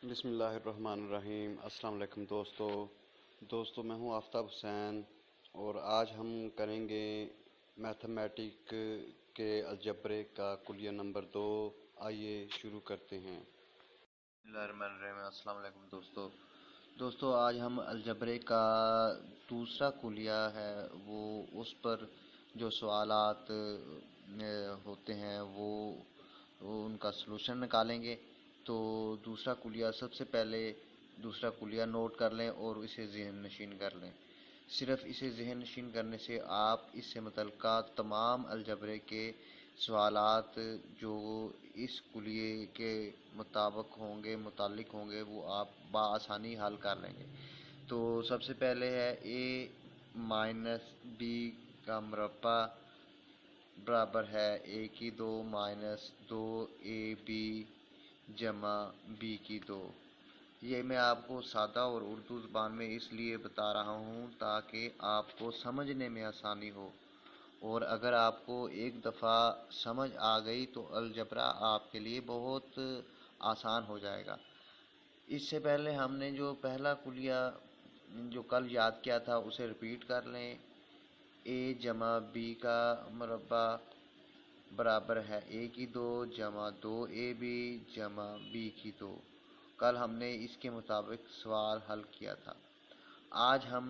بسم اللہ الرحمن الرحیم۔ السلام علیکم دوستو میں ہوں آفتاب حسین، اور آج ہم کریں گے میتھمیٹک کے الجبرے کا کلیہ نمبر 2۔ آئیے شروع کرتے ہیں۔ بسم اللہ الرحمن الرحیم۔ السلام علیکم دوستو آج ہم الجبرے کا دوسرا کلیہ ہے، وہ اس پر جو سوالات ہوتے ہیں وہ ان کا سلوشن نکالیں گے۔ تو دوسرا کلیہ، سب سے پہلے دوسرا کلیہ نوٹ کر لیں اور اسے ذہن نشین کر لیں۔ صرف اسے ذہن نشین کرنے سے آپ اس سے متعلقہ تمام الجبرے کے سوالات جو اس کلیے کے مطابق متعلق ہوں گے وہ آپ بآسانی حل کر لیں گے۔ تو سب سے پہلے ہے اے مائنس بی کا مربع برابر ہے اے کی 2 مائنس 2ab جمع بی کی 2۔ یہ میں آپ کو سادہ اور اردو زبان میں اس لیے بتا رہا ہوں تاکہ آپ کو سمجھنے میں آسانی ہو، اور اگر آپ کو ایک دفعہ سمجھ آ گئی تو الجبرا آپ کے لیے بہت آسان ہو جائے گا۔ اس سے پہلے ہم نے جو پہلا کلیہ جو کل یاد کیا تھا اسے ریپیٹ کر لیں۔ اے جمع بی کا مربع برابر ہے اے کی 2 جمع 2ab جمع بی کی 2۔ کل ہم نے اس کے مطابق سوال حل کیا تھا۔ آج ہم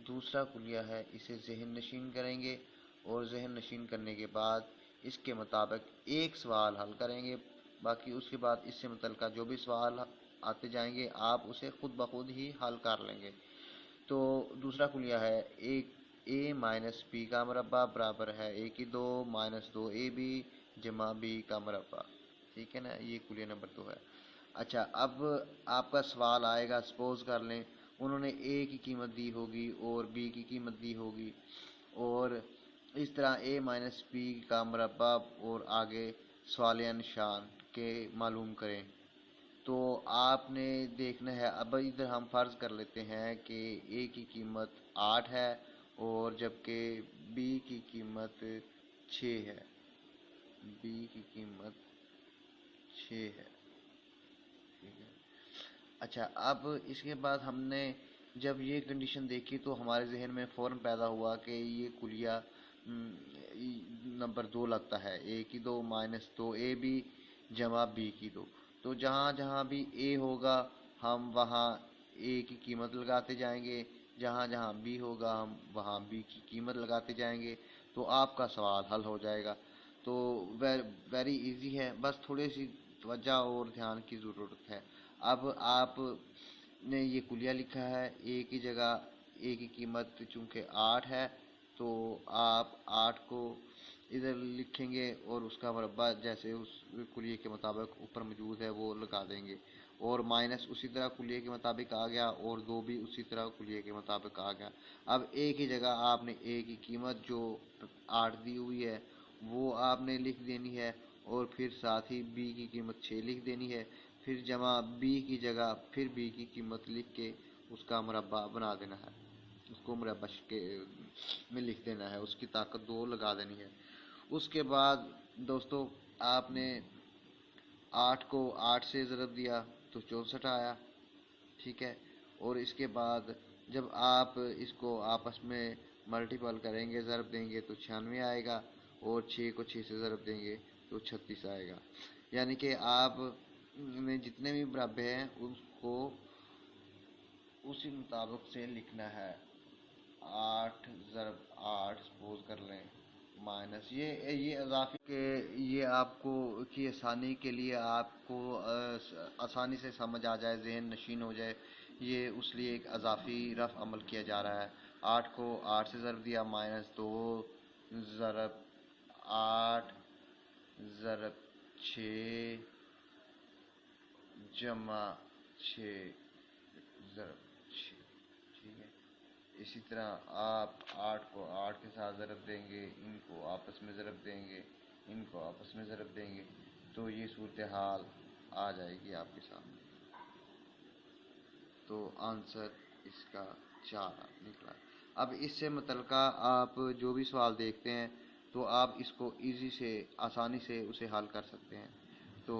دوسرا کلیہ ہے، اسے ذہن نشین کریں گے، اور ذہن نشین کرنے کے بعد اس کے مطابق ایک سوال حل کریں گے۔ باقی اس کے بعد اس سے متعلقہ جو بھی سوال آتے جائیں گے آپ اسے خود بخود ہی حل کر لیں گے۔ تو دوسرا کلیہ ہے اے مائنس بی کا مربع برابر ہے اے کی 2 مائنس 2ab جمع بی کا مربع۔ ٹھیک ہے نا، یہ کلیہ نمبر 2 ہے۔ اچھا، اب آپ کا سوال آئے گا، سپوز کر لیں انہوں نے اے کی قیمت دی ہوگی اور بی کی قیمت دی ہوگی، اور اس طرح اے مائنس بی کا مربع اور آگے سوالیہ نشان کے معلوم کریں۔ تو آپ نے دیکھنا ہے، اب ادھر ہم فرض کر لیتے ہیں کہ اے کی قیمت 8 ہے اور جبکہ بی کی قیمت 6 ہے۔ بی کی قیمت 6 ہے، ٹھیک ہے۔ اچھا، اب اس کے بعد ہم نے جب یہ کنڈیشن دیکھی تو ہمارے ذہن میں فوراً پیدا ہوا کہ یہ کلیہ نمبر 2 لگتا ہے، اے کی 2 مائنس 2ab جمع بی کی 2۔ تو جہاں جہاں بھی اے ہوگا ہم وہاں اے کی قیمت لگاتے جائیں گے، جہاں جہاں بی ہوگا ہم وہاں بی کی قیمت لگاتے جائیں گے، تو آپ کا سوال حل ہو جائے گا۔ تو ویری ایزی ہے، بس تھوڑی سی توجہ اور دھیان کی ضرورت ہے۔ اب آپ نے یہ کلیہ لکھا ہے، اے کی جگہ اے کی قیمت چونکہ 8 ہے تو آپ 8 کو ادھر لکھیں گے اور اس کا مربع جیسے اس کلیے کے مطابق اوپر موجود ہے وہ لگا دیں گے، اور مائنس اسی طرح کلیے کے مطابق آ گیا، اور 2 بھی اسی طرح کلیے کے مطابق آ گیا۔ اب اے کی جگہ آپ نے اے کی قیمت جو 8 دی ہوئی ہے وہ آپ نے لکھ دینی ہے، اور پھر ساتھ ہی بی کی قیمت 6 لکھ دینی ہے، پھر جمع بی کی جگہ پھر بی کی قیمت لکھ کے اس کا مربع بنا دینا ہے، اس کو مربع میں لکھ دینا ہے، اس کی طاقت 2 لگا دینی ہے۔ اس کے بعد دوستو آپ نے 8 کو 8 سے ضرب دیا تو 64 آیا، ٹھیک ہے۔ اور اس کے بعد جب آپ اس کو آپس میں ملٹیپل کریں گے، ضرب دیں گے تو 96 آئے گا، اور 6 کو 6 سے ضرب دیں گے تو 36 آئے گا۔ یعنی کہ آپ نے جتنے بھی مربع ہیں اس کو اسی مطابق سے لکھنا ہے۔ 8 ضرب 8 سپوز کر لیں مائنس یہ اضافی کہ یہ آپ کو کی آسانی کے لیے آپ کو آسانی سے سمجھ آ جائے، ذہن نشین ہو جائے، یہ اس لیے ایک اضافی رفع عمل کیا جا رہا ہے۔ 8 کو 8 سے ضرب دیا، مائنس 2 ضرب 8 ضرب 6 جمع 6 ضرب 6، ٹھیک ہے۔ اسی طرح آپ 8 کو 8 کے ساتھ ضرب دیں گے، ان کو آپس میں ضرب دیں گے، ان کو آپس میں ضرب دیں گے، تو یہ صورتحال آ جائے گی آپ کے سامنے۔ تو آنسر اس کا 4 نکلا۔ اب اس سے متعلقہ آپ جو بھی سوال دیکھتے ہیں تو آپ اس کو ایزی سے آسانی سے اسے حل کر سکتے ہیں۔ تو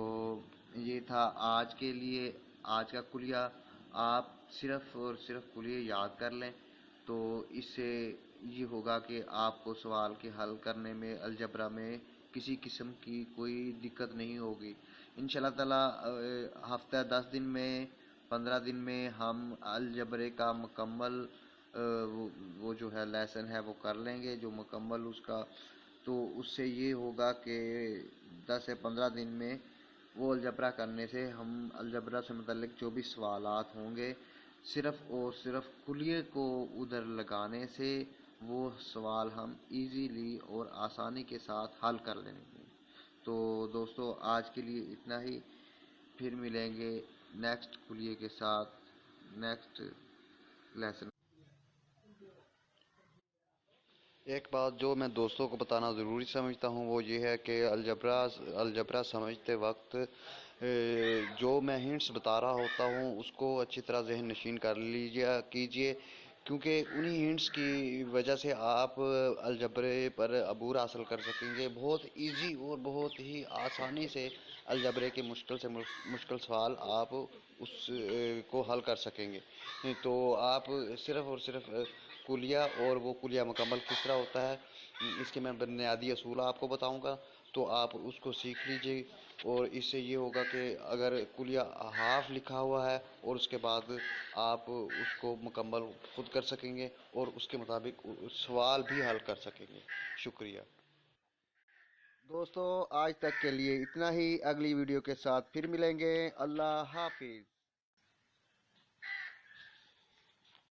یہ تھا آج کے لیے آج کا کلیہ آپ صرف اور صرف کلیہ یاد کر لیں تو اس سے یہ ہوگا کہ آپ کو سوال کے حل کرنے میں الجبرا میں کسی قسم کی کوئی دقت نہیں ہوگی انشاءاللہ تعالی۔ ہفتہ 10 دن میں 15 دن میں ہم الجبرے کا مکمل وہ جو ہے لیسن ہے وہ کر لیں گے جو مکمل اس کا، تو اس سے یہ ہوگا کہ 10 سے 15 دن میں وہ الجبرا کرنے سے ہم الجبرا سے متعلق جو بھی سوالات ہوں گے صرف اور صرف کلیے کو ادھر لگانے سے وہ سوال ہم ایزیلی اور آسانی کے ساتھ حل کر لیں گے۔ تو دوستو آج کے لیے اتنا ہی، پھر ملیں گے نیکسٹ کلیے کے ساتھ نیکسٹ لیسن۔ ایک بات جو میں دوستوں کو بتانا ضروری سمجھتا ہوں وہ یہ ہے کہ الجبرا سمجھتے وقت جو میں ہنٹس بتا رہا ہوتا ہوں اس کو اچھی طرح ذہن نشین کر کیجئے، کیونکہ انہی ہنٹس کی وجہ سے آپ الجبرے پر عبور حاصل کر سکیں گے، بہت ایزی اور بہت ہی آسانی سے الجبرے کے مشکل سے مشکل سوال آپ اس کو حل کر سکیں گے۔ تو آپ صرف اور صرف کلیہ اور وہ کلیہ مکمل کس طرح ہوتا ہے اس کے میں بنیادی اصول آپ کو بتاؤں گا، تو آپ اس کو سیکھ لیجئے، اور اس سے یہ ہوگا کہ اگر کلیہ ہاف لکھا ہوا ہے اور اس کے بعد آپ اس کو مکمل خود کر سکیں گے اور اس کے مطابق سوال بھی حل کر سکیں گے۔ شکریہ دوستو، آج تک کے لیے اتنا ہی، اگلی ویڈیو کے ساتھ پھر ملیں گے۔ اللہ حافظ۔